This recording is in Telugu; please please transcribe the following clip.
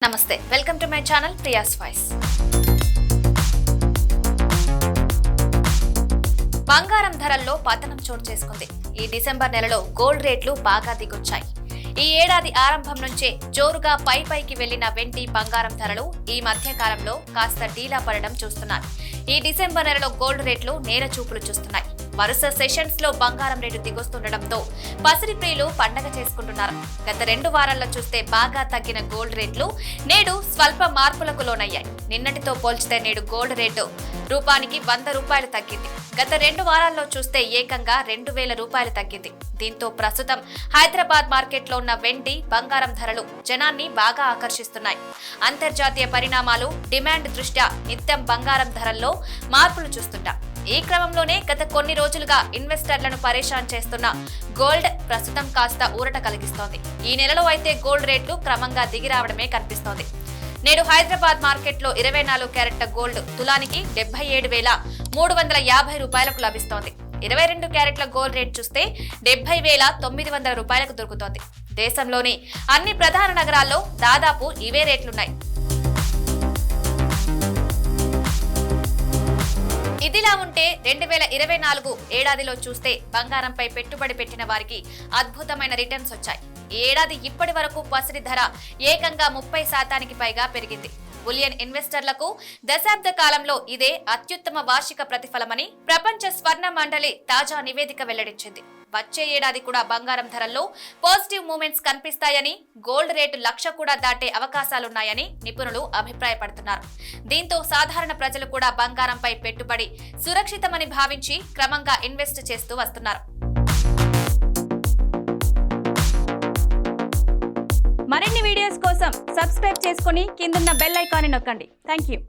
నమస్తే welcome to my channel Priya's voice. బంగారం ధరల్లో పతనం చోటు చేసుకుంది. ఈ డిసెంబర్ నెలలో గోల్డ్ రేట్లు బాగా దిగొచ్చాయి. ఈ ఏడాది ఆరంభం నుంచే జోరుగా పైకి వెళ్లిన వెండి బంగారం ధరలు ఈ మధ్య కాలంలో కాస్త డీలా పడడం చూస్తున్నారు. ఈ డిసెంబర్ నెలలో గోల్డ్ రేట్లు నేర చూపులు చూస్తున్నాయి. వరుస సెషన్స్ లో బంగారం రేటు దిగొస్తుండటంతో పసిడి ప్రియులు పండగ చేసుకుంటున్నారు. గత 2 వారాల్లో చూస్తే బాగా తగ్గిన గోల్డ్ రేట్లు నేడు స్వల్ప మార్పులకు లోనయ్యాయి. నిన్నటితో పోల్చితే నేడు గోల్డ్ రేటు రూపానికి 100 రూపాయలు తగ్గింది. గత 2 వారాల్లో చూస్తే ఏకంగా 2000 రూపాయలు తగ్గింది. దీంతో ప్రస్తుతం హైదరాబాద్ మార్కెట్లో ఉన్న వెండి బంగారం ధరలు జనాన్ని బాగా ఆకర్షిస్తున్నాయి. అంతర్జాతీయ పరిణామాలు, డిమాండ్ దృష్ట్యా నిత్యం బంగారం ధరల్లో మార్పులు చూస్తుంటాం. ఈ క్రమంలోనే గత కొన్ని రోజులుగా ఇన్వెస్టర్లను పరేషాన్ చేస్తున్న గోల్డ్ ప్రస్తుతం కాస్త ఊరట కలిగిస్తోంది. ఈ నెలలో అయితే గోల్డ్ రేట్లు క్రమంగా దిగిరావడమే కనిపిస్తోంది. నేడు హైదరాబాద్ మార్కెట్లో 24 క్యారెట్ల గోల్డ్ తులానికి 77,350 రూపాయలకు లభిస్తోంది. 22 క్యారెట్ల గోల్డ్ రేట్ చూస్తే 70,900 రూపాయలకు దొరుకుతోంది. దేశంలోని అన్ని ప్రధాన నగరాల్లో దాదాపు ఇవే రేట్లున్నాయి. ఇదిలా ఉంటే 2024 ఏడాదిలో చూస్తే బంగారంపై పెట్టుబడి పెట్టిన వారికి అద్భుతమైన రిటర్న్స్ వచ్చాయి. ఈ ఏడాది ఇప్పటి వరకు పసిడి ధర ఏకంగా 30% పైగా పెరిగింది. బులియన్ ఇన్వెస్టర్లకు దశాబ్ద కాలంలో ఇదే అత్యుత్తమ వార్షిక ప్రతిఫలమని ప్రపంచ స్వర్ణ మండలి తాజా నివేదిక వెల్లడించింది. వచ్చే ఏడాది కూడా బంగారం ధరల్లో పాజిటివ్ మూమెంట్స్ కనిపిస్తాయని, గోల్డ్ రేటు 1,00,000 కూడా దాటే అవకాశాలున్నాయని నిపుణులు అభిప్రాయపడుతున్నారు. దీంతో సాధారణ ప్రజలు కూడా బంగారంపై పెట్టుబడి సురక్షితమని భావించి క్రమంగా ఇన్వెస్ట్ చేస్తూ వస్తున్నారు. మరిన్ని వీడియోస్ కోసం సబ్స్క్రైబ్ చేసుకొని కిందున్న బెల్ ఐకాన్ని నొక్కండి. Thank you.